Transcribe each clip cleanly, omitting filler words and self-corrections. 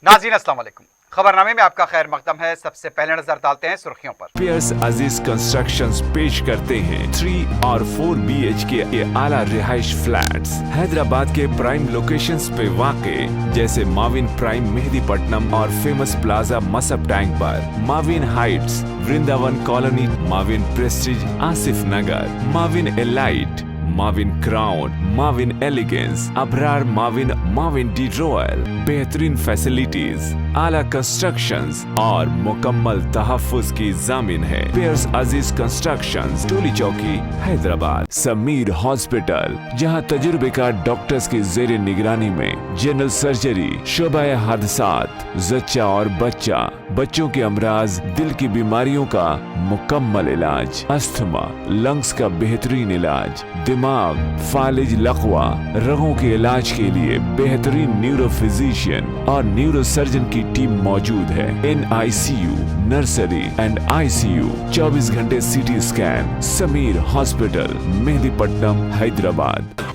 नाज़रीन अस्सलाम वालेकुम। खबरनामे में आपका खैर मकदम है। सबसे पहले नजर डालते हैं सुर्खियों पर। पियर्स अजीज कंस्ट्रक्शंस पेश करते हैं 3 और 4 BHK के आला रिहाइश फ्लैट्स हैदराबाद के प्राइम लोकेशंस पे वाक़े जैसे माविन प्राइम मेहदीपट्टनम और फेमस प्लाजा मसब टैंक पर, Mavin Heights Vrindavan colony, Mavin Prestige Asif Nagar, Mavin Elite, Mavin Crown, Mavin Elegance, Abrar Mavin, Mavin D Royal, बेहतरीन फैसिलिटीज, आला कंस्ट्रक्शंस और मुकम्मल तहफ्फुज की जामिन है। पियर्स अजीज कंस्ट्रक्शंस, टोली चौकी, हैदराबाद। समीर हॉस्पिटल, जहां तजुर्बेकार डॉक्टर्स की जेर निगरानी में जनरल सर्जरी, शोबाए हादसात, जच्चा और बच्चा, बच्चों के अमराज, दिल की बीमारियों का मुकम्मल इलाज, अस्थमा, लंग्स का बेहतरीन इलाज, दिमाग, फालिज, लकवा, रगों के इलाज के लिए बेहतरीन न्यूरो फिजिशियन और न्यूरो सर्जन की टीम मौजूद है। NICU, नर्सरी एंड ICU, 24 घंटे CT scan. Sameer hospital, Mehdipatnam, Hyderabad.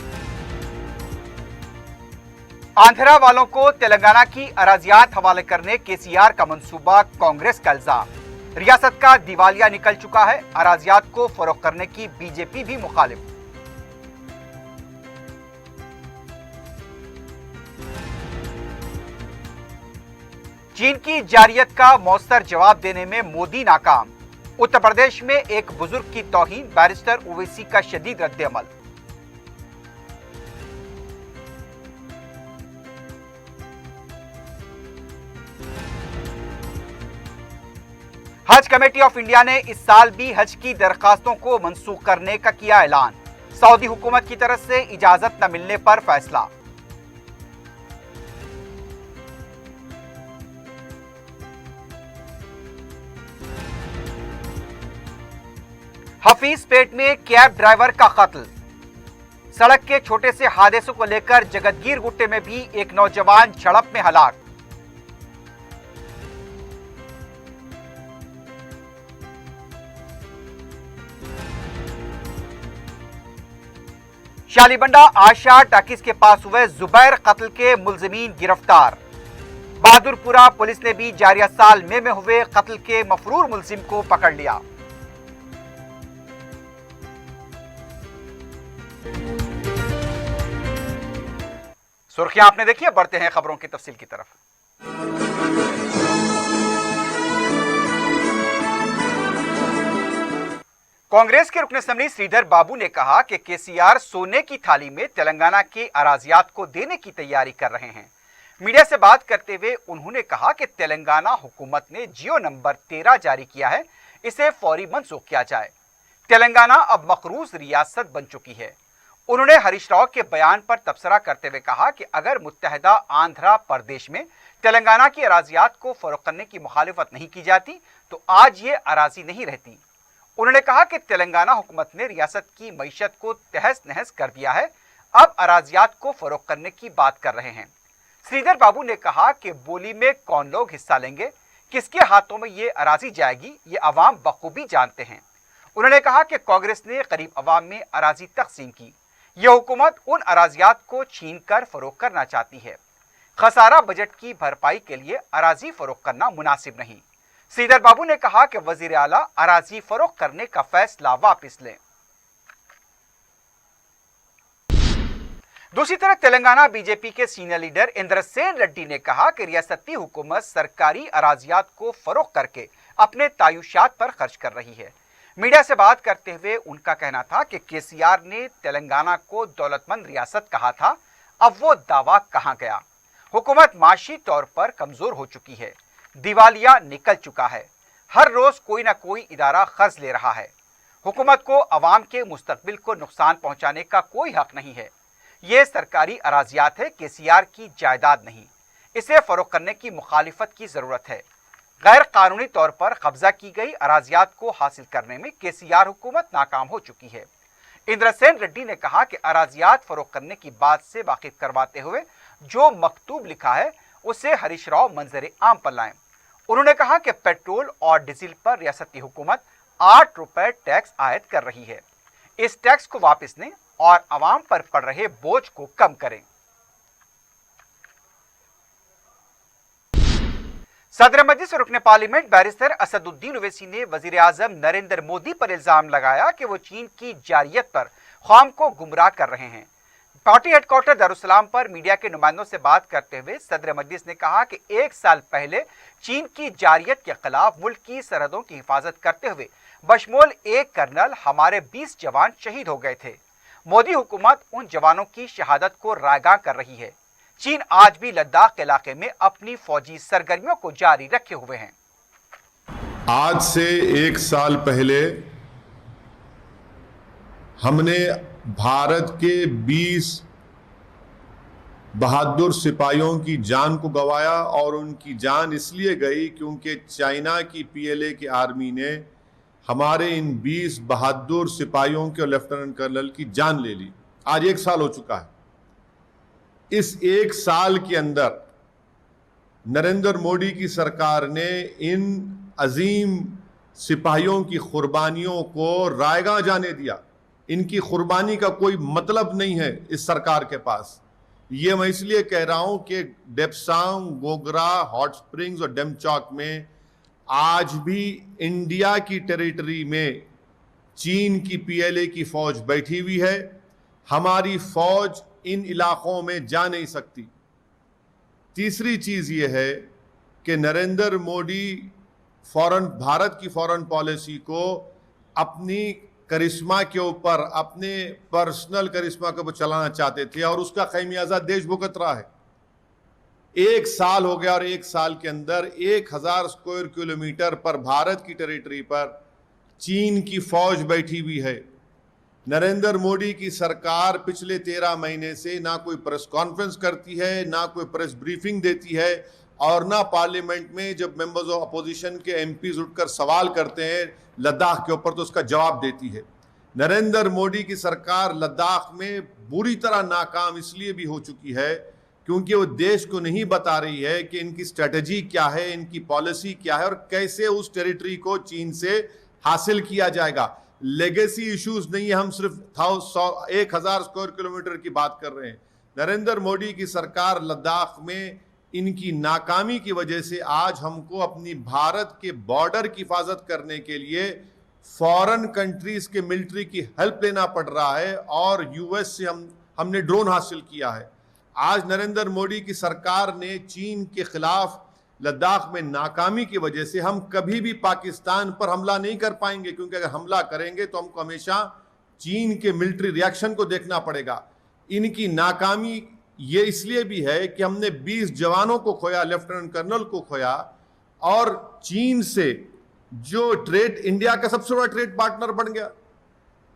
Andhra वालों को तेलंगाना की अराजियात हवाले करने KCR का मंसूबा, कांग्रेस का इल्जाम। रियासत का दिवालिया निकल चुका है। अराजियात को फरोख्त करने की BJP भी मुखालिफ। चीन की जारियत का मौसर जवाब देने में मोदी नाकाम। उत्तर प्रदेश में एक बुजुर्ग की तौहीन, बैरिस्टर ओवैसी का शदीद रद्द-ए-अमल। हज कमेटी ऑफ इंडिया ने इस साल भी हज की दरखास्तों को मंसूख करने का किया ऐलान। सऊदी हुकूमत की तरफ से इजाजत न मिलने पर फैसला। हफीज पेट में कैब ड्राइवर का कत्ल। सड़क के छोटे से हादसों को लेकर जगतगीर गुट्टे में भी एक नौजवान झड़प में हलाक। शालीबंडा आशा टाकिस के पास हुए जुबैर कत्ल के मुलजिमीन गिरफ्तार। बहादुरपुरा पुलिस ने भी जारिया साल मई में हुए कत्ल के मफरूर मुलजिम को पकड़ लिया। सुर्खियां आपने देखी है, बढ़ते हैं खबरों की तफसील की तरफ। कांग्रेस के रुकन असम्बली श्रीधर बाबू ने कहा कि KCR सोने की थाली में तेलंगाना के अराजियात को देने की तैयारी कर रहे हैं। मीडिया से बात करते हुए उन्होंने कहा कि तेलंगाना हुकूमत ने जियो नंबर 13 जारी किया है, इसे फौरी मनसूख किया जाए। तेलंगाना अब मकरूज रियासत बन चुकी है। उन्होंने हरीश राव के बयान पर तबसरा करते हुए कहा कि अगर मुत्तहदा आंध्रा प्रदेश में तेलंगाना की अराजियात को फरोख्त करने की मुखालिफत नहीं की जाती तो आज ये अराजी नहीं रहती। उन्होंने कहा कि तेलंगाना हुकूमत ने रियासत की मईशत को तहस नहस कर दिया है, अब अराजियात को फरोख्त करने की बात कर रहे हैं। श्रीधर बाबू ने कहा कि बोली में कौन लोग हिस्सा लेंगे, किसके हाथों में ये अराजी जाएगी, ये अवाम बखूबी जानते हैं। उन्होंने कहा कि कांग्रेस ने गरीब अवाम में अराजी तकसीम की। यह हुकूमत उन अराजियात को छीन कर फरोख्त करना चाहती है। खसारा बजट की भरपाई के लिए अराजी फरोख्त करना मुनासिब नहीं। श्रीधर बाबू ने कहा कि वजीर आला अराजी फरोख्त करने का फैसला वापस लें। दूसरी तरफ तेलंगाना BJP के सीनियर लीडर इंद्रसेन रेड्डी ने कहा कि रियासती हुकूमत सरकारी अराजियात को फरोख्त करके अपने तायुशात पर खर्च कर रही है। मीडिया से बात करते हुए उनका कहना था कि KCR ने तेलंगाना को दौलतमंद रियासत कहा था, अब वो दावा कहां गया। हुकूमत माशी तौर पर कमजोर हो चुकी है, दिवालिया निकल चुका है। हर रोज कोई ना कोई इदारा कर्ज ले रहा है। हुकूमत को अवाम के मुस्तकबिल को नुकसान पहुंचाने का कोई हक नहीं है। ये सरकारी अराजियात है, KCR की जायदाद नहीं। इसे फरोख्त करने की मुखालिफत की जरूरत है। गैर कानूनी तौर पर कब्जा की गई अराजियात को हासिल करने में KCR हुकूमत नाकाम हो चुकी है। इंद्रसेन रेड्डी ने कहा कि अराजियात फरोख्त करने की बात से वाकिफ करवाते हुए जो मकतूब लिखा है उसे हरीश राव मंजर आम पर लाएं। उन्होंने कहा कि पेट्रोल और डीजल पर रियासती हुकूमत 8 रुपए टैक्स आयद कर रही है। इस टैक्स को वापस लें और अवाम पर पड़ रहे बोझ को कम करें। सदर मजलिस रुकने पार्लियामेंट बैरिस्टर असदुद्दीन ओवैसी ने वजीर आजम नरेंद्र मोदी पर इल्जाम लगाया कि वो चीन की जारियत पर कौम को गुमराह कर रहे हैं। पार्टी हेडक्वार्टर दारुस्सलाम पर मीडिया के नुमाइंदों से बात करते हुए सदर मजलिस ने कहा कि 1 साल पहले चीन की जारियत के खिलाफ मुल्क की सरहदों की हिफाजत करते हुए बशमूल एक कर्नल हमारे 20 जवान शहीद हो गए थे। मोदी हुकूमत उन जवानों की शहादत को रायगां कर रही है। चीन आज भी लद्दाख इलाके में अपनी फौजी सरगर्मियों को जारी रखे हुए हैं। आज से 1 साल पहले हमने भारत के 20 बहादुर सिपाहियों की जान को गंवाया, और उनकी जान इसलिए गई क्योंकि चाइना की PLA की आर्मी ने हमारे इन 20 बहादुर सिपाहियों के और लेफ्टिनेंट कर्नल की जान ले ली। आज 1 साल हो चुका है। इस 1 साल के अंदर नरेंद्र मोदी की सरकार ने इन अजीम सिपाहियों की कुर्बानियों को रायगा जाने दिया। इनकी कुर्बानी का कोई मतलब नहीं है इस सरकार के पास। ये मैं इसलिए कह रहा हूं कि डेप्सांग, गोगरा, हॉट स्प्रिंग्स और डेमचौक में आज भी इंडिया की टेरिटरी में चीन की PLA की फौज बैठी हुई है। हमारी फौज इन इलाकों में जा नहीं सकती। तीसरी चीज ये है कि नरेंद्र मोदी भारत की फॉरेन पॉलिसी को अपनी करिश्मा के ऊपर, अपने पर्सनल करिश्मा के ऊपर चलाना चाहते थे, और उसका खमियाजा देश भुगत रहा है। 1 साल हो गया और 1 साल के अंदर 1000 स्क्वायर किलोमीटर पर भारत की टेरिटरी पर चीन की फौज बैठी हुई है। नरेंद्र मोदी की सरकार पिछले 13 महीने से ना कोई प्रेस कॉन्फ्रेंस करती है, ना कोई प्रेस ब्रीफिंग देती है, और ना पार्लियामेंट में जब मेंबर्स ऑफ अपोजिशन के MPs उठकर सवाल करते हैं लद्दाख के ऊपर तो उसका जवाब देती है। नरेंद्र मोदी की सरकार लद्दाख में बुरी तरह नाकाम इसलिए भी हो चुकी है क्योंकि वो देश को नहीं बता रही है कि इनकी स्ट्रेटजी क्या है, इनकी पॉलिसी क्या है, और कैसे उस टेरिटरी को चीन से हासिल किया जाएगा। लेगेसी इश्यूज नहीं है, हम सिर्फ 1000 स्क्वायर किलोमीटर की बात कर रहे हैं। नरेंद्र मोदी की सरकार लद्दाख में इनकी नाकामी की वजह से आज हमको अपनी भारत के बॉर्डर की हिफाजत करने के लिए फॉरेन कंट्रीज के मिलिट्री की हेल्प लेना पड़ रहा है, और US से हमने ड्रोन हासिल किया है। आज नरेंद्र मोदी की सरकार ने चीन के खिलाफ लद्दाख में नाकामी की वजह से हम कभी भी पाकिस्तान पर हमला नहीं कर पाएंगे, क्योंकि अगर हमला करेंगे तो हमको हमेशा चीन के मिलिट्री रिएक्शन को देखना पड़ेगा। इनकी नाकामी ये इसलिए भी है कि हमने 20 जवानों को खोया, लेफ्टिनेंट कर्नल को खोया, और चीन से जो ट्रेड इंडिया का सबसे बड़ा ट्रेड पार्टनर बन गया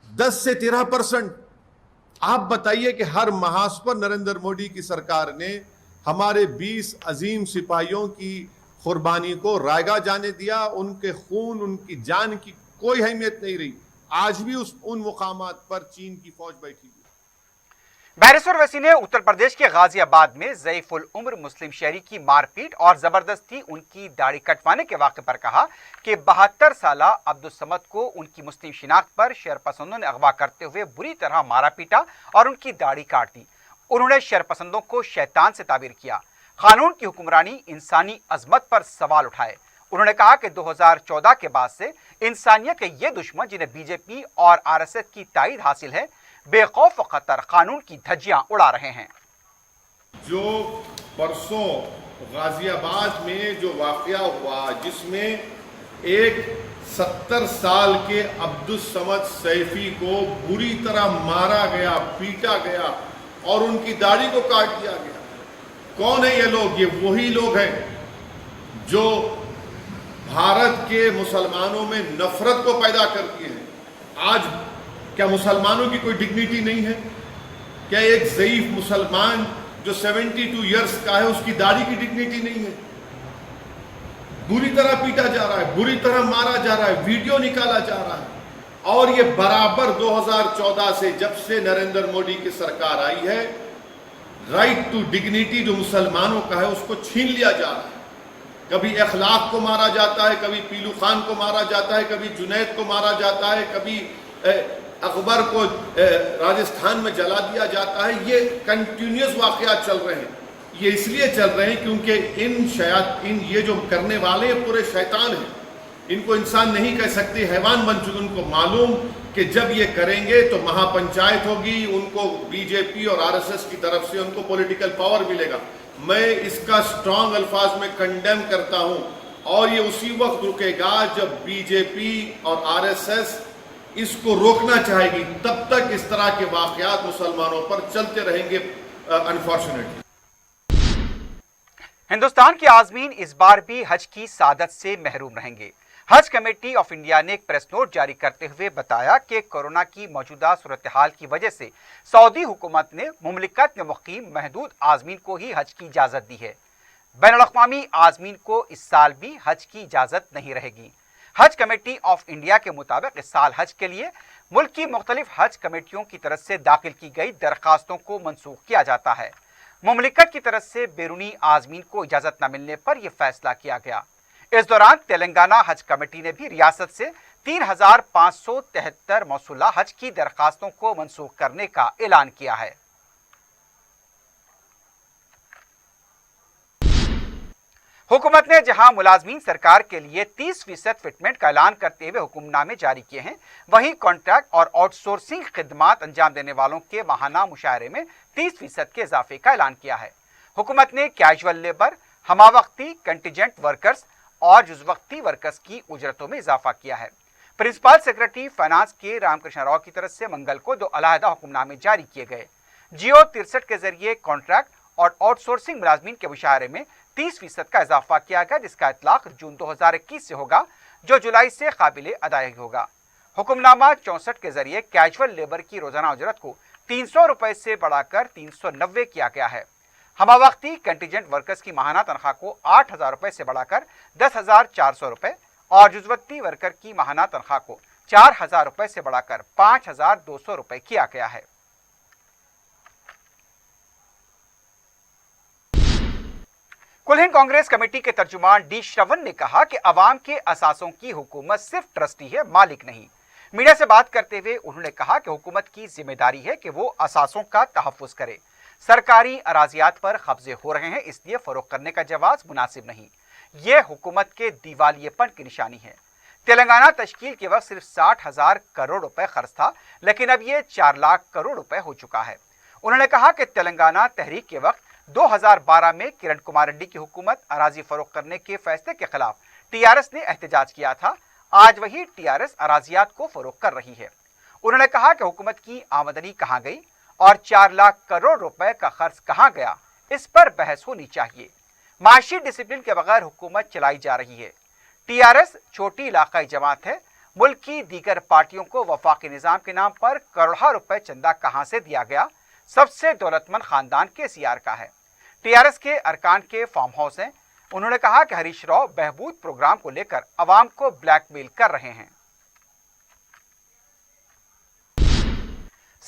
10 से 13%। आप बताइए कि हर महाज पर नरेंद्र मोदी की सरकार ने हमारे 20 अजीम सिपाहियों की कुर्बानी को रायगा जाने दिया। उनके खून, उनकी जान की कोई अहमियत नहीं रही। आज भी उन मुकामात पर चीन की फौज बैठी हुई। बैरिस्टर ओवैसी ने उत्तर प्रदेश के गाजियाबाद में ज़ईफुल उम्र मुस्लिम शहरी की मारपीट और जबरदस्ती उनकी दाढ़ी कटवाने के वाक़े पर कहा कि 72 साला अब्दुल-समद को उनकी मुस्लिम शिनाख्त पर शरपसंदों ने अगवा करते हुए बुरी तरह मारा पीटा और उनकी दाढ़ी काट दी। उन्होंने शरपसंदों को शैतान से ताबीर किया। कानून की हुक्मरानी, इंसानी अजमत पर सवाल उठाए। उन्होंने कहा कि 2014 के बाद से इंसानियत के ये दुश्मन जिन्हें BJP और RSS की ताईद हासिल है, बेखौफ खतर कानून की धज्जियां उड़ा रहे हैं। जो परसों गाजियाबाद में जो वाकया हुआ, जिसमें एक 70 साल के अब्दुल-समद सैफी को बुरी तरह मारा गया, पीटा गया और उनकी दाढ़ी को काट दिया गया। कौन है ये लोग? ये वही लोग हैं जो भारत के मुसलमानों में नफरत को पैदा करती हैं। आज क्या मुसलमानों की कोई डिग्निटी नहीं है? क्या एक ज़ईफ मुसलमान जो 72 इयर्स का है उसकी दाढ़ी की डिग्निटी नहीं है? बुरी तरह पीटा जा रहा है, बुरी तरह मारा जा रहा है, वीडियो निकाला जा रहा है। और ये बराबर 2014 से जब से नरेंद्र मोदी की सरकार आई है, राइट टू डिग्निटी जो मुसलमानों का है उसको छीन लिया जा रहा है। कभी अखलाक को मारा जाता है, कभी पीलू खान को मारा जाता है, कभी जुनैद को मारा जाता है, कभी अकबर को राजस्थान में जला दिया जाता है। ये कंटिन्यूस वाकयात चल रहे हैं। یہ اس لیے چل رہے ہیں کیونکہ یہ جو کرنے والے پورے شیطان ہیں. ان کو انسان نہیں کہہ سکتے، حیوان بن چکے. ان کو معلوم کہ جب یہ کریں گے تو مہا پنچایت ہوگی، ان کو بی جے پی اور آر ایس ایس کی طرف سے ان کو پولیٹیکل پاور ملے گا. میں اس کا اسٹرانگ الفاظ میں کنڈیم کرتا ہوں، اور یہ اسی وقت رکے گا جب بی جے پی اور آر ایس ایس اس کو روکنا چاہے گی. تب تک اس طرح کے واقعات مسلمانوں پر چلتے رہیں گے انفارچونیٹلی. ہندوستان کے عازمین اس بار بھی حج کی سعادت سے محروم رہیں گے. حج کمیٹی آف انڈیا نے ایک پریس نوٹ جاری کرتے ہوئے بتایا کہ کورونا کی موجودہ صورتحال کی وجہ سے سعودی حکومت نے مملکت میں مقیم محدود عازمین کو ہی حج کی اجازت دی ہے. بین الاقوامی عازمین کو اس سال بھی حج کی اجازت نہیں رہے گی. حج کمیٹی آف انڈیا کے مطابق اس سال حج کے لیے ملک کی مختلف حج کمیٹیوں کی طرف سے داخل کی گئی درخواستوں کو منسوخ کیا جاتا ہے. مملکت کی طرف سے بیرونی عازمین کو اجازت نہ ملنے پر یہ فیصلہ کیا گیا. اس دوران تلنگانہ حج کمیٹی نے بھی ریاست سے 3,573 موصولہ حج کی درخواستوں کو منسوخ کرنے کا اعلان کیا ہے. حکومت نے جہاں ملازمین سرکار کے لیے 30% فٹمنٹ کا اعلان کرتے ہوئے حکم نامے جاری کیے ہیں، وہیں کانٹریکٹ اور آؤٹ سورسنگ خدمات انجام دینے والوں کے ماہانہ مشاہرے میں 30% کے اضافے کا اعلان کیا ہے. حکومت نے کیجول لیبر، ہمہ وقتی کنٹیجنٹ ورکرز اور جز وقتی ورکرز کی اجرتوں میں اضافہ کیا ہے. پرنسپل سیکرٹری فائنانس کے رام کرشن راؤ کی طرف سے منگل کو 2 علیحدہ حکم نامے جاری کیے گئے. جیو 63 کے ذریعے کانٹریکٹ اور آؤٹ سورسنگ ملازمین کے مشاہرے میں 30% کا اضافہ کیا گیا، جس کا اطلاق جون 2021 سے ہوگا، جو جولائی سے قابل ادائیگی ہوگا. حکم نامہ 64 کے ذریعے کیجول لیبر کی روزانہ اجرت کو 300 روپے سے بڑھا کر 390 کیا گیا ہے. ہمہ وقتی کنٹیجنٹ ورکرز کی ماہانہ تنخواہ کو 8,000 روپے سے بڑھا کر 10,400 روپے اور جز وقتی ورکر کی ماہانہ تنخواہ کو 4,000 روپے سے بڑھا کر 5,200 روپے کیا گیا ہے. کل ہند کانگریس کمیٹی کے ترجمان ڈی شرون نے کہا کہ عوام کے اثاثوں کی حکومت صرف ٹرسٹی ہے، مالک نہیں. میڈیا سے بات کرتے ہوئے انہوں نے کہا کہ حکومت کی ذمہ داری ہے کہ وہ اثاثوں کا تحفظ کرے. سرکاری اراضیات پر قبضے ہو رہے ہیں، اس لیے فروخت کرنے کا جواز مناسب نہیں. یہ حکومت کے دیوالیے پن کی نشانی ہے. تلنگانہ تشکیل کے وقت صرف 60,000 کروڑ روپے خرچ تھا، لیکن اب یہ 4 لاکھ کروڑ روپے ہو چکا ہے. انہوں نے کہا کہ تلنگانہ تحریک کے وقت 2012 میں کرن کمار ریڈی کی حکومت اراضی فروخت کرنے کے فیصلے کے خلاف TRS نے احتجاج کیا تھا. آج وہی TRS اراضیات کو فروخت کر رہی ہے. انہوں نے کہا کہ حکومت کی آمدنی کہاں گئی اور 4 لاکھ کروڑ روپے کا خرچ کہاں گیا، اس پر بحث ہونی چاہیے. معاشی ڈسپلن کے بغیر حکومت چلائی جا رہی ہے. TRS چھوٹی علاقائی جماعت ہے. ملک کی دیگر پارٹیوں کو وفاقی نظام کے نام پر کروڑوں روپے چندہ کہاں سے دیا گیا؟ سب سے دولت مند خاندان KCR کا ہے. TRS کے ارکان کے فارم ہاؤس ہیں. انہوں نے کہا کہ ہریش راؤ بہبود پروگرام کو لے کر عوام کو بلیک میل کر رہے ہیں.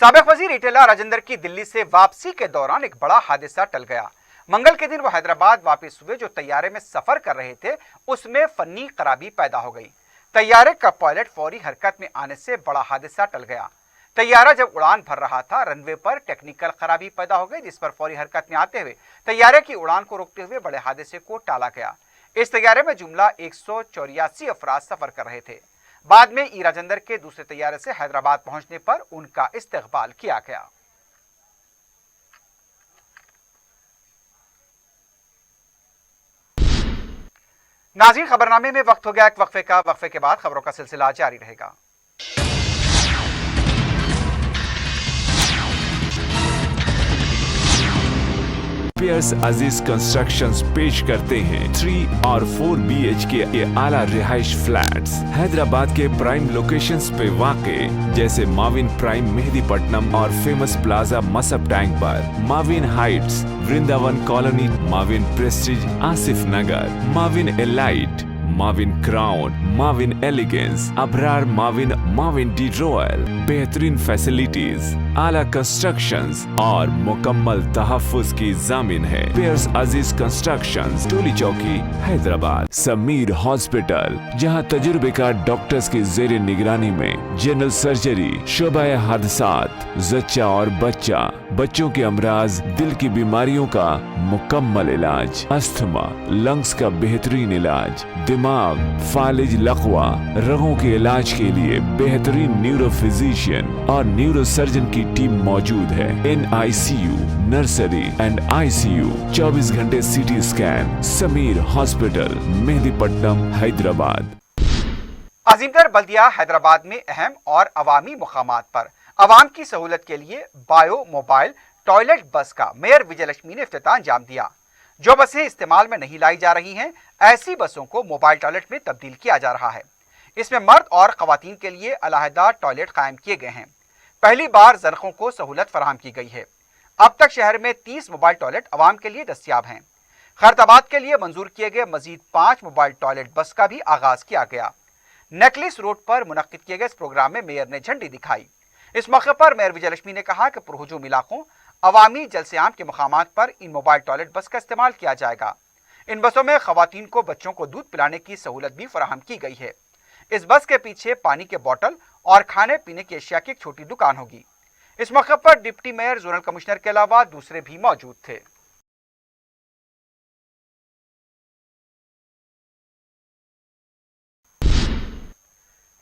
سابق وزیر ایٹلہ راجندر کی دلی سے واپسی کے دوران ایک بڑا حادثہ ٹل گیا. منگل کے دن وہ حیدرآباد واپس ہوئے. جو طیارے میں سفر کر رہے تھے اس میں فنی خرابی پیدا ہو گئی. طیارے کا پائلٹ فوری حرکت میں آنے سے بڑا حادثہ ٹل گیا. طیارہ جب اڑان بھر رہا تھا، رن وے پر ٹیکنیکل خرابی پیدا ہو گئی، جس پر فوری حرکت میں آتے ہوئے طیارے کی اڑان کو روکتے ہوئے بڑے حادثے کو ٹالا گیا. اس طیارے میں جملہ 184 افراد سفر کر رہے تھے. بعد میں ای راجندر کے دوسرے طیارے سے حیدرآباد پہنچنے پر ان کا استقبال کیا گیا. ناظرین، خبرنامے میں وقت ہو گیا ایک وقفے کا. وقفے کے بعد خبروں کا سلسلہ جاری رہے گا. پیئرس عزیز کنسٹرکشنز پیش کرتے ہیں 3 اور 4 BHK کے اعلیٰ رہائش فلیٹس حیدرآباد کے پرائم لوکیشنز پہ واقع، جیسے ماون پرائم مہدی پٹنم اور فیمس پلازا مصب ٹینک پر، Mavin Heights Vrindavan colony, Mavin Prestige Asif Nagar, Mavin Elite, Mavin Crown, Mavin Elegance, Abrar Mavin, Mavin D Royal, बेहतरीन फैसिलिटीज, आला कंस्ट्रक्शंस और मुकम्मल तहफ्फुज की जामिन है। पेयर्स अजीज कंस्ट्रक्शंस, टोली चौकी, हैदराबाद। समीर हॉस्पिटल, जहां तजुर्बेकार डॉक्टर्स की जेर निगरानी में जनरल सर्जरी, शोबा हादसात, जच्चा और बच्चा, बच्चों के अमराज, दिल की बीमारियों का मुकम्मल इलाज, अस्थमा, लंग्स का बेहतरीन इलाज, दिमाग, फालिज, लकवा, रगों के इलाज के लिए बेहतरीन न्यूरो फिजिशियन और न्यूरो सर्जन की टीम मौजूद है। NICU, नर्सरी एंड ICU, 24 घंटे CT scan. Sameer hospital, Mehdipatnam, Hyderabad. Azimgarh बल्दिया हैदराबाद में अहम और अवामी मुकामात पर आवाम की सहूलत के लिए बायो मोबाइल टॉयलेट बस का मेयर विजयलक्ष्मी ने इफ्तिताह अंजाम दिया। जो बसें इस्तेमाल में नहीं लाई जा रही हैं, ऐसी बसों को मोबाइल टॉयलेट में तब्दील किया जा रहा है। इसमें मर्द और खवातीन के लिए अलहदा टॉयलेट कायम किए गए हैं। पहली बार ज़रख़ों को सहूलत फराहम की गई है। अब तक शहर में 30 मोबाइल टॉयलेट आवाम के लिए दस्तियाब हैं। खैरताबाद के लिए मंजूर किए गए मजीद 5 मोबाइल टॉयलेट बस का भी आगाज किया गया। नेकलिस रोड पर मुनक्किद किए गए इस प्रोग्राम में मेयर ने झंडी दिखाई। इस मौके पर मेयर विजयलक्ष्मी ने कहा कि पुरहुजूम इलाकों, अवामी जलसेआम के मकामात पर इन मोबाइल टॉयलेट बस का इस्तेमाल किया जाएगा। इन बसों में खवातीन को बच्चों को दूध पिलाने की सहूलत भी फराहम की गई है। इस बस के पीछे पानी के बोतल और खाने पीने की अशिया की एक छोटी दुकान होगी। इस मौके पर डिप्टी मेयर, जोनल कमिश्नर के अलावा दूसरे भी मौजूद थे।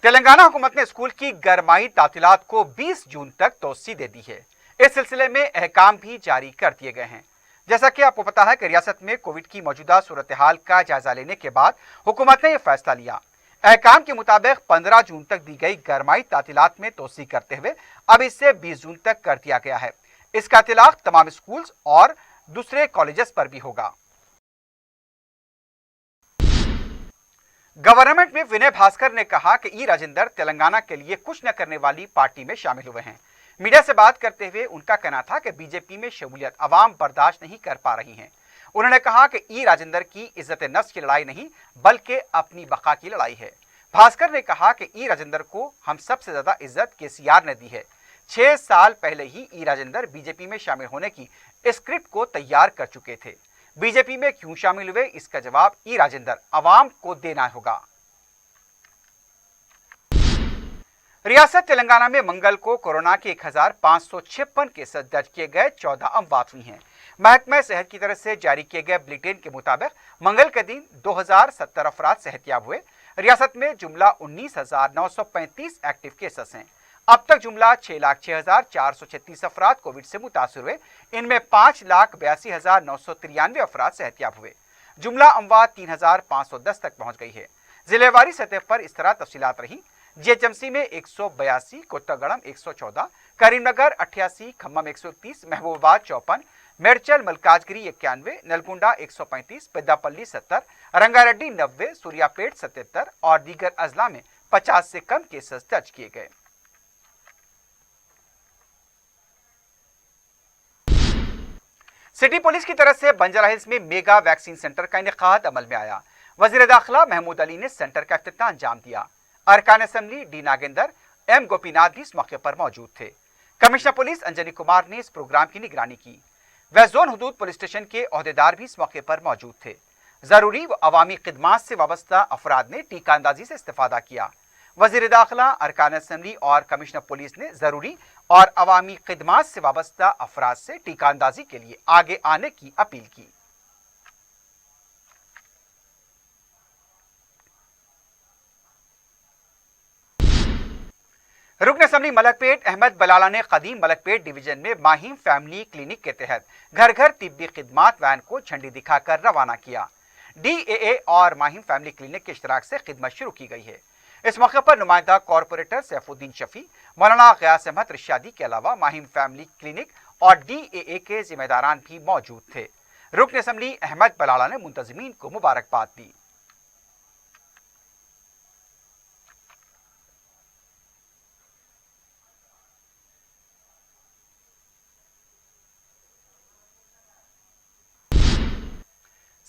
तेलंगाना हुकूमत ने स्कूल की गरमाई तातीलात को 20 जून तक तोसी दे दी है। इस सिलसिले में अहकाम भी जारी कर दिए गए हैं। जैसा कि आपको पता है कि रियासत में कोविड की मौजूदा सूरत हाल का जायजा लेने के बाद हुकूमत ने यह फैसला लिया। अहकाम के मुताबिक 15 जून तक दी गई गरमाई तातीलात में तोसी करते हुए अब इससे 20 जून तक कर दिया गया है। इसका इतलाक तमाम स्कूल्स और दूसरे कॉलेजेस पर भी होगा। गवर्नमेंट में विनय भास्कर ने कहा कि ई राजेंद्र तेलंगाना के लिए कुछ न करने वाली पार्टी में शामिल हुए हैं। मीडिया से बात करते हुए उनका कहना था कि बीजेपी में शमूलियत अवाम बर्दाश्त नहीं कर पा रही हैं। उन्होंने कहा कि ई राजेंद्र की इज्जत नफ्स की लड़ाई नहीं बल्कि अपनी बका की लड़ाई है। भास्कर ने कहा कि ई राजेंद्र को हम सबसे ज्यादा इज्जत केसीआर ने दी है। 6 साल पहले ही ई राजेंद्र बीजेपी में शामिल होने की स्क्रिप्ट को तैयार कर चुके थे। बीजेपी में क्यों शामिल हुए, इसका जवाब ई राजेंद्र अवाम को देना होगा। रियासत तेलंगाना में मंगल को कोरोना के 1556 केसेस दर्ज किए गए, 14 अमवात हुई हैं। महकमा सेहत की तरफ से जारी किए गए बुलेटिन के मुताबिक मंगल के दिन 2070 अफराद सेहतियाब हुए। रियासत में जुमला 19,935 एक्टिव केसेस हैं। अब तक जुमला 6,06,436 अफराद कोविड से मुतासर हुए। इनमें 5,82,993 अफराद सेहतियाब हुए। जुमला अमवात 3,510 तक पहुंच गई है। जिलेवारी सतह पर इस तरह तफसीलात रही। जीएचएमसी में 182, कोत्तागड़म 114, करीमनगर 88, खम्मम 131, महबूबाबाद 54, मेडचल मलकाजगिरी 91, नलगुंडा 135, पेद्दापल्ली 70, रंगारेड्डी 90, सूर्यापेट 77 और दीगर अजला में 50 से कम केसेस दर्ज किए गए। सिटी पुलिस की तरफ से बंजारा हिल्स में मेगा वैक्सीन सेंटर का इनेकाद अमल में आया। वजीर दाखिला महमूद अली ने सेंटर का इफ्तिताह अंजाम दिया। अरकान assembly D Nagender, M Gopinath भी इस मौके पर मौजूद थे। कमिश्नर पुलिस अंजनी कुमार ने इस प्रोग्राम की निगरानी की। वह जोन हदूद पुलिस स्टेशन के ओहदेदार भी इस मौके पर मौजूद थे। जरूरी व अवामी खिदमात से वाबस्ता अफराद ने टीका अंदाजी से इस्तेफादा किया। वजीर दाखिला, अरकान असेंबली और कमिश्नर पुलिस ने जरूरी और अवामी खिदमात से वाबस्ता अफराद से टीका अंदाजी के लिए आगे आने की अपील की। रुकन असम्बली मलकपेट अहमद बलाला ने कदीम मलकपेट डिवीजन में माहिम फैमिली क्लिनिक के तहत घर घर तिब्बी खिदमात वैन को झंडी दिखाकर रवाना किया। DAA और माहिम फैमिली क्लिनिक के इश्तराक से खिदमत शुरू की गई है। इस मौके पर नुमाइंदा कॉरपोरेटर सैफुद्दीन शफी, मौलाना गयास अहमद रिशादी के अलावा माहिम फैमिली क्लिनिक और DAA के जिम्मेदारान भी मौजूद थे। रुकन असम्बली अहमद बलाला ने मुंतजिमीन को मुबारकबाद दी।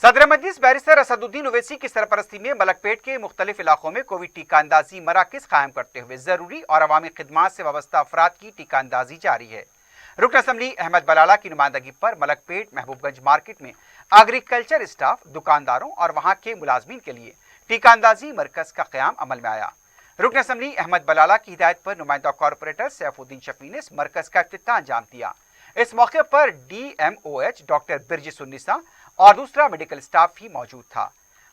सदर मजलिस बैरिस्टर असदुद्दीन ओवैसी की सरपरस्ती में मलकपेट के मुख्तलिफ इलाकों में कोविड टीका अंदाजी मराकज कायम करते हुए जरूरी और अवामी खिदमात से वाबस्ता अफराद की टीका अंदाजी जारी है। रुकन असम्बली अहमद बलाला की नुमाइंदगी पर मलकपेट महबूबगंज मार्केट में एग्रीकल्चर स्टाफ, दुकानदारों और वहां के मुलाजमीन के लिए टीका अंदाजी मरकज का क़याम अमल में आया। रुकन असम्बली अहमद बलाला की हिदायत पर नुमाइंदा कॉरपोरेटर सैफुद्दीन शफी ने इस मरकज का इफ्तिताह अंजाम दिया। इस मौके पर DMOH डॉक्टर बिरजिसुन्निसा और दूसरा मेडिकल स्टाफ भी मौजूद था।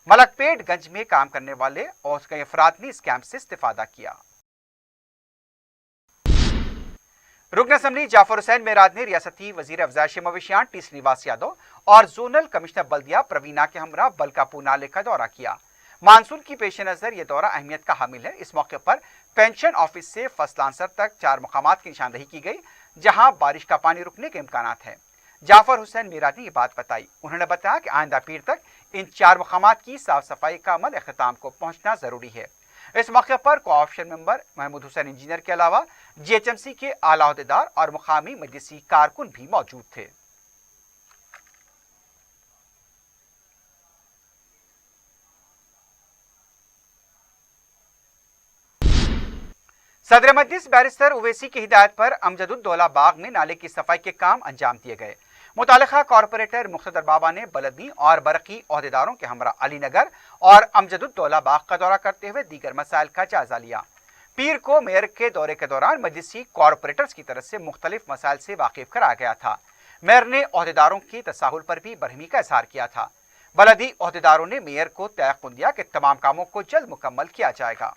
मलकपेट गंज में काम करने वाले और कई अफराद ने इस कैंप से इस्तिफादा किया। रुकन असम्बली जाफर हुसैन मेराद ने रियासती वजीर अफजाइश मवेशियात टी श्रीनिवास यादव और जोनल कमिश्नर बल्दिया प्रवीणा के हमरा बलकापू नाले का दौरा किया। मानसून की पेश नजर यह दौरा अहमियत का हामिल है। इस मौके पर पेंशन ऑफिस से फसल आंसर तक 4 मकामात की निशानदही की गई जहां बारिश का पानी रुकने के इम्कानात हैं। जाफर हुसैन मेराद ने ये बात बताई। उन्होंने बताया कि आइंदा पीर तक इन 4 मकामात की साफ सफाई का अमल अख्ताम को पहुंचना जरूरी है। इस मौके पर cooption member Mahmood Hussain engineer के अलावा GHMC के आला अहदेदार और मुकामी मजलिसी कारकुन भी मौजूद थे। सदर मजलिस बैरिस्टर ओवैसी की हिदायत पर अमजदुद्दौला बाग में नाले की सफाई के काम अंजाम दिए गए। मुतालिका कॉरपोरेटर मुख्तदर बाबा ने बलदी और बरकी ओहदेदारों के हमरा अली नगर और अमजदुद्दौला बाग का दौरा करते हुए दीगर मसाइल का जायजा लिया। पीर को मेयर के दौरे के दौरान मजलिसी कॉरपोरेटर्स की तरफ से मुख्तलिफ मसाइल से वाकिफ कराया गया था। मेयर ने ओहदेदारों की तसाहुल पर भी बरहमी का इजहार किया था। बलदी ओहदेदारों ने मेयर को तयक़ुन दिया कि तमाम कामों को जल्द मुकम्मल किया जाएगा।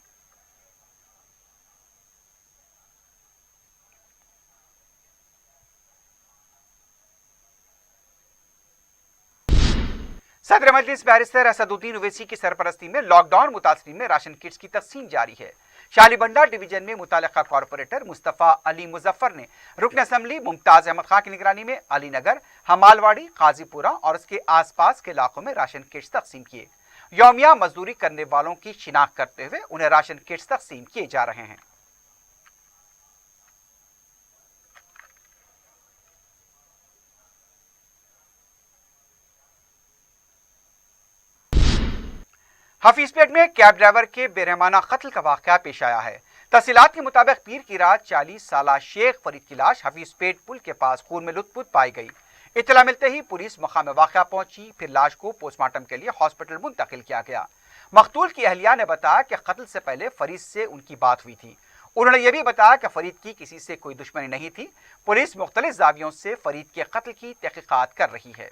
सदर मजलिस बैरिस्टर असदुद्दीन ओवैसी की सरपरस्ती में लॉकडाउन मुतासरीन में राशन किट्स की तकसीम जारी है। शालीबंडा डिवीजन में मुतालिका कॉरपोरेटर मुस्तफ़ा अली मुजफ्फर ने रुकन असम्बली मुमताज अहमद खान की निगरानी में अली नगर, हमालवाड़ी, काजीपुरा और उसके आसपास के इलाकों में राशन किट्स तकसीम किए। यौमिया मजदूरी करने वालों की शिनाख्त करते हुए उन्हें राशन किट्स तकसीम किए जा रहे हैं। हफीजपेट में कैब ड्राइवर के बेरहमाना कत्ल का वाकया पेश आया है। तफसीलात के मुताबिक पीर की रात 40 साला शेख फरीद की लाश हफीजपेट पुल के पास खून में लुथपुथ पाई गई। इत्तला मिलते ही पुलिस मकाम वाकया पहुंची, फिर लाश को पोस्टमार्टम के लिए हॉस्पिटल मुंतकिल किया गया। मकतूल की अहलिया ने बताया कि कत्ल से पहले फरीद से उनकी बात हुई थी। उन्होंने यह भी बताया कि फरीद की किसी से कोई दुश्मनी नहीं थी। पुलिस मुख्तलिफ जावियों से फरीद के कत्ल की तहकीकात कर रही है।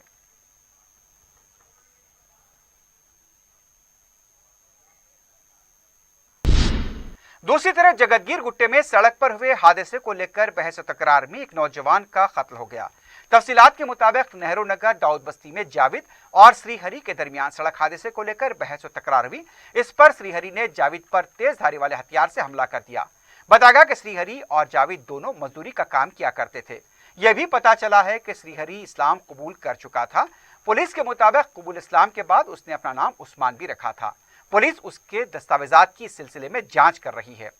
दूसरी तरफ जगतगीर गुट्टे में सड़क पर हुए हादसे को लेकर बहस और तकरार में एक नौजवान का कत्ल हो गया। तफसीलात के मुताबिक नेहरू नगर दाऊद बस्ती में जाविद और श्रीहरी के दरमियान सड़क हादसे को लेकर बहस और तकरार हुई। इस पर श्रीहरी ने जाविद पर तेज धारी वाले हथियार से हमला कर दिया। बताया गया कि श्रीहरी और जाविद दोनों मजदूरी का काम किया करते थे। यह भी पता चला है कि श्रीहरी इस्लाम कबूल कर चुका था। पुलिस के मुताबिक कबूल इस्लाम के बाद उसने अपना नाम उस्मान भी रखा था। पुलिस उसके दस्तावेजात की इस सिलसिले में जांच कर रही है।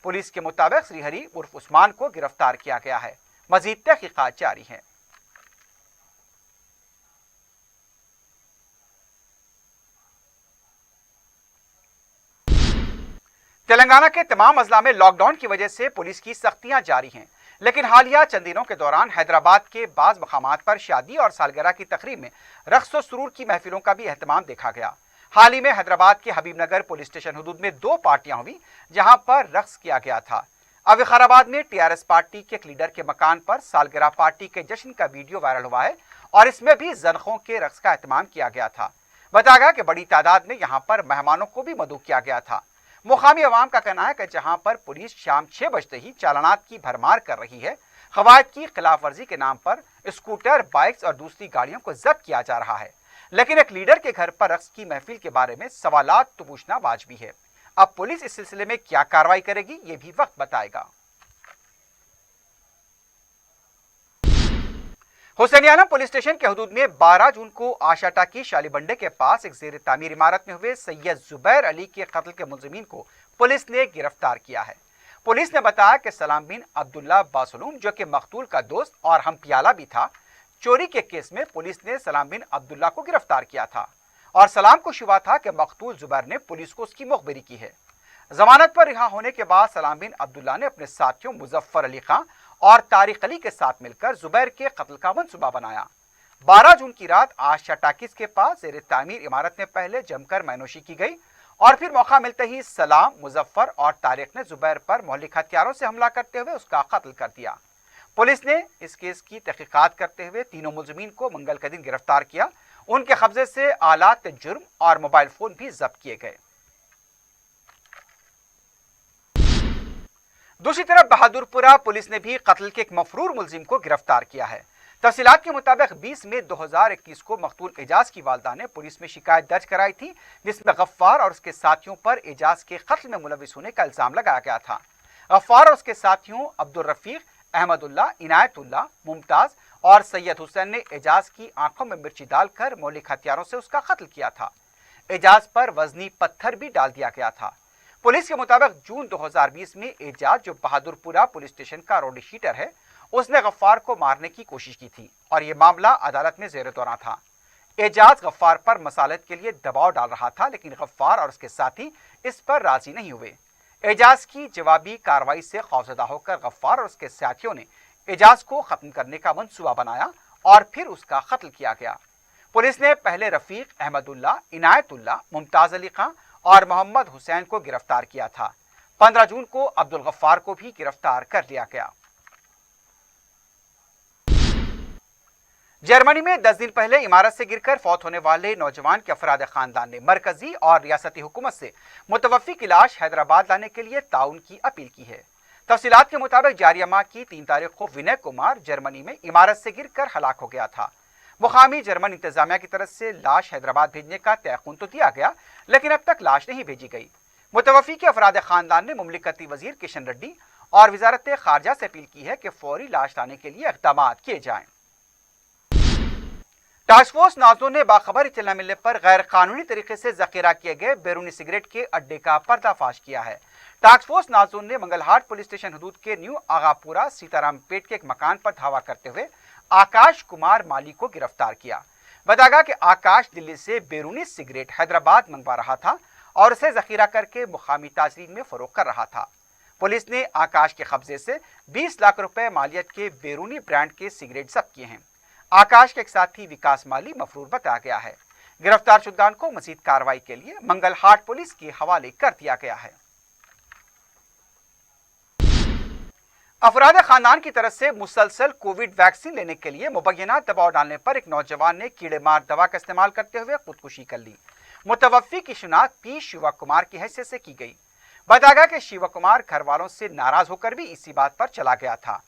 पुलिस के मुताबिक श्रीहरी उर्फ उस्मान को गिरफ्तार किया गया है। मजीद तहकीकात जारी है। तेलंगाना के तमाम अजला में लॉकडाउन की वजह से पुलिस की सख्तियां जारी हैं, लेकिन हालिया चंद दिनों के दौरान हैदराबाद के बाज मकामात पर शादी और सालगिरह की तकरीब में रक्स और सुरूर की महफिलों का भी एहतमाम देखा गया। हाल ही में हैदराबाद के हबीबनगर पुलिस स्टेशन हुदूद में 2 पार्टियां हुई जहां पर रक्स किया गया था। अब विकाराबाद में TRS पार्टी के एक लीडर के मकान पर सालगिरह पार्टी के जश्न का वीडियो वायरल हुआ है और इसमें भी ज़नखों के रक्स का एहतमाम किया गया था। बताया गया कि बड़ी तादाद में यहां पर मेहमानों को भी मदऊ किया गया था। मुकामी अवाम का कहना है कि जहां पर पुलिस शाम 6 बजते ही चालानात की भरमार कर रही है, क़वायद की खिलाफ वर्जी के नाम पर स्कूटर, बाइक्स और दूसरी गाड़ियों को जब्त किया जा रहा है। लेकिन एक लीडर के घर पर रक्स की महफिल के बारे में सवालात तो पूछना वाजिबी है। अब पुलिस इस सिलसिले में क्या कार्रवाई करेगी, ये भी वक्त बताएगा। हुसैनियाना पुलिस स्टेशन के हुदूद में 12 जून को आशाटा की शालीबंडे के पास एक जेर तामीर इमारत में हुए सैयद जुबैर अली के कत्ल के मुलजिमीन को पुलिस ने गिरफ्तार किया है। पुलिस ने बताया कि सलाम बिन अब्दुल्ला बासलूम, जो कि मकतूल का दोस्त और हम पियाला भी था, चोरी के केस में पुलिस ने सलाम बिन अब्दुल्ला को गिरफ्तार किया था और सलाम को शुबा था कि मकतूल जुबैर ने पुलिस को उसकी मुखबिरी की है। जमानत पर रिहा होने के बाद सलाम बिन अब्दुल्ला ने अपने साथियों मुजफ्फर अली खां और तारिक अली के साथ मिलकर जुबैर के कत्ल का मंसूबा बनाया। 12 जून की रात आशा टाकिस के पास ज़ेरे तामीर इमारत में पहले जमकर मैनोशी की गई और फिर मौका मिलते ही सलाम, मुजफ्फर और तारिक ने जुबैर पर मौलिक हथियारों से हमला करते हुए उसका कत्ल कर दिया। पुलिस ने इस केस की तहकीकात करते हुए तीनों मुलजिमीन को मंगल के दिन गिरफ्तार किया। उनके कब्जे से आलात जुर्म और मोबाइल फोन भी जब्त किए गए। दूसरी तरफ बहादुरपुरा पुलिस ने भी कत्ल के एक मफरूर मुलजिम को गिरफ्तार किया है। तफसीलात के मुताबिक 20 मई 2021 को मकतूल एजाज की वालदा ने पुलिस में शिकायत दर्ज कराई थी, जिसमें गफ्फार और उसके साथियों पर एजाज के कत्ल में मुलविस होने का इल्जाम लगाया गया था। गफ्फार और उसके साथियों अब्दुल रफीक, अहमदुल्ला, इनायतुल्ला, मुमताज और सैयद हुसैन ने एजाज की आंखों में मिर्ची डालकर मौलिक हथियारों से उसका कत्ल किया था। एजाज पर वजनी पत्थर भी डाल दिया गया था। पुलिस के मुताबिक जून 2020 में एजाज, जो बहादुरपुरा पुलिस स्टेशन का रोडी शीटर है, उसने गफ्फार को मारने की कोशिश की थी और यह मामला अदालत में ज़ेर दौरान था। एजाज गफ्फार पर मसालत के लिए दबाव डाल रहा था, लेकिन गफ्फार और उसके साथी इस पर राजी नहीं हुए। एजाज की जवाबी कार्रवाई से खौफजदा होकर गफ्फार और उसके साथियों ने एजाज को खत्म करने का मंसूबा बनाया और फिर उसका कत्ल किया गया। पुलिस ने पहले रफीक, अहमदुल्ला, इनायतुल्ला, मुमताज अली खां और मोहम्मद हुसैन को गिरफ्तार किया था। 15 जून को अब्दुल गफ्फार को भी गिरफ्तार कर लिया गया। जर्मनी में 10 दिन पहले इमारत से गिरकर फौत होने वाले नौजवान के अफराद खानदान ने मरकजी और रियासती हुकूमत से मुतवफ़्फ़ी की लाश हैदराबाद लाने के लिए ताउन की अपील की है। तफसीलात के मुताबिक जारिया माह की 3 तारीख को विनय कुमार जर्मनी में इमारत से गिरकर हलाक हो गया था। मुकामी जर्मन इंतजामिया की तरफ से लाश हैदराबाद भेजने का तयखुन तो दिया गया, लेकिन अब तक लाश नहीं भेजी गई। मुतवफ़्फ़ी के अफराद खानदान ने मुमलिकती वजीर किशन रेड्डी और वजारत खारजा से अपील की है कि फौरी लाश लाने के लिए इक़दाम किए जाएं। टास्क फोर्स नाज़ों ने बाखबर इत्तला मिलने पर गैर कानूनी तरीके से जखीरा किए गए बैरूनी सिगरेट के अड्डे का पर्दाफाश किया है। टास्क फोर्स नाज़ों ने मंगलहाट पुलिस स्टेशन हदूद के न्यू आगापुरा सीताराम पेट के एक मकान पर धावा करते हुए आकाश कुमार माली को गिरफ्तार किया। बताया कि आकाश दिल्ली से बैरूनी सिगरेट हैदराबाद मंगवा रहा था और उसे जखीरा करके मुकामी ताजरीन में फरोख्त कर रहा था। पुलिस ने आकाश के कब्जे से 20 लाख रुपए मालियत के बैरूनी ब्रांड के सिगरेट जब्त किए हैं। आकाश के एक साथी विकास माली मफरूर बताया गया है। गिरफ्तार शुदगान को मजीद कार्रवाई के लिए मंगलहाट पुलिस के हवाले कर दिया गया है। अफराद खानदान की तरफ से मुसलसल कोविड वैक्सीन लेने के लिए मुबैना दबाव डालने पर एक नौजवान ने कीड़े मार दवा का इस्तेमाल करते हुए खुदकुशी कर ली। मुतवफ़्फ़ी की शिनाख्त पी शिवा कुमार की हैसियत से की गई। बताया गया कि शिवा कुमार घर वालों से नाराज होकर भी इसी बात पर चला गया था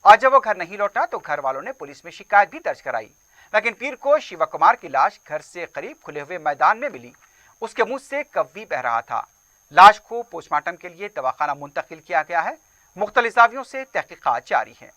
और जब वो घर नहीं लौटा तो घर वालों ने पुलिस में शिकायत भी दर्ज कराई, लेकिन पीर को शिवा कुमार की लाश घर से करीब खुले हुए मैदान में मिली। उसके मुंह से कव्वी बह रहा था। लाश को पोस्टमार्टम के लिए दवाखाना मुंतकिल किया गया है। मुख्तलिफ जावियों से तहकीकात जारी है।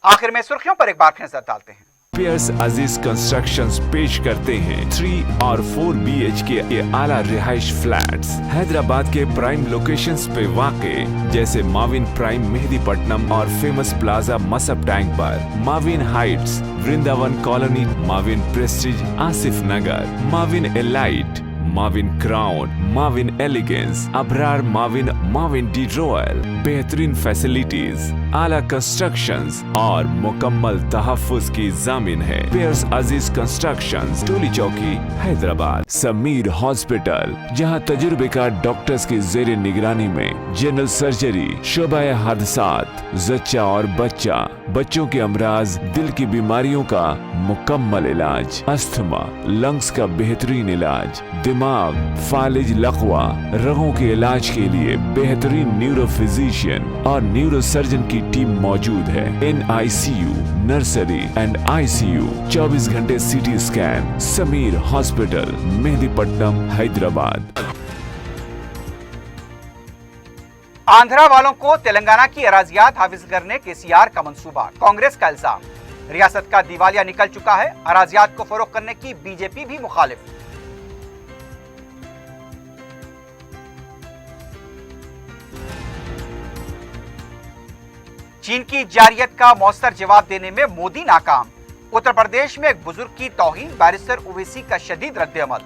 आखिर में सुर्खियों पर एक बार फिर नजर डालते हैं। पियर्स अजीज कंस्ट्रक्शंस पेश करते हैं 3 और 4 BHK के आला रिहाइश फ्लैट्स हैदराबाद के प्राइम लोकेशंस पे वाक़े, जैसे माविन प्राइम मेहदीपट्टनम और फेमस प्लाजा मसब टैंक पर, Mavin Heights Vrindavan colony, Mavin Prestige Asif Nagar, Mavin Elite, Mavin Crown, Mavin Elegance, Abrar Mavin, Mavin D Royal, बेहतरीन फैसिलिटीज, आला कंस्ट्रक्शंस और मुकम्मल तहफ्फुज की जामिन है। पियर्स अजीज कंस्ट्रक्शंस, टोली चौकी, हैदराबाद। समीर हॉस्पिटल, जहां तजुर्बेकार डॉक्टर्स की जेर निगरानी में जनरल सर्जरी, शोबा हादसात, जच्चा और बच्चा, बच्चों के अमराज, दिल की बीमारियों का मुकम्मल इलाज, अस्थमा, लंग्स का बेहतरीन इलाज, दिमाग, फालिज, लकवा, रगों के इलाज के लिए बेहतरीन न्यूरो फिजिशियन और न्यूरो सर्जन की टीम मौजूद है। NICU, नर्सरी एंड ICU, 24 घंटे CT scan. Sameer hospital, Mehdipatnam, Hyderabad. Andhra वालों को तेलंगाना की अराजियात हाफिज करने KCR का मंसूबा, कांग्रेस का इल्जाम। रियासत का दिवालिया निकल चुका है, अराजियात को फरोख्त करने की BJP भी मुखालिफ। चीन की जारियत का मौसर जवाब देने में मोदी नाकाम। उत्तर प्रदेश में एक बुजुर्ग की तौहीन, बैरिस्टर ओवैसी का शदीद रद्द-ए-अमल।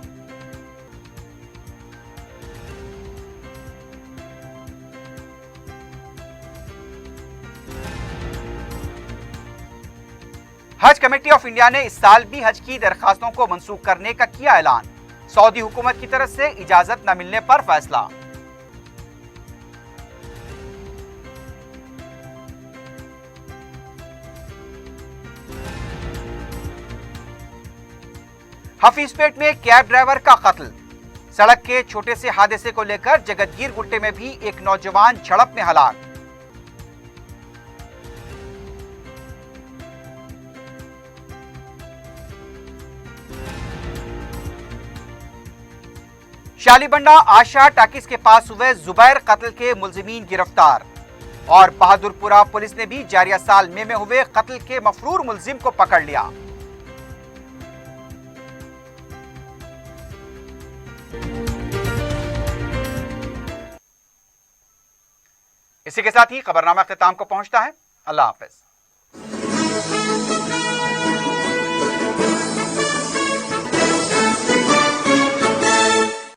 हज कमेटी ऑफ इंडिया ने इस साल भी हज की दरखास्तों को मंसूख करने का किया ऐलान। सऊदी हुकूमत की तरफ से इजाजत न मिलने पर फैसला। हफीजपेट में कैब ड्राइवर का कत्ल। सड़क के छोटे से हादसे को लेकर जगतगीर गुट्टे में भी एक नौजवान झड़प में हलाक। शालीबंडा आशा टाकिस के पास हुए जुबैर कत्ल के मुलजिमीन गिरफ्तार। और बहादुरपुरा पुलिस ने भी जारिया साल मई में हुए कत्ल के मफरूर मुलजिम को पकड़ लिया। इसी के साथ ही खबरनामा अख्ताम को पहुंचता है। अल्लाह हाफिज।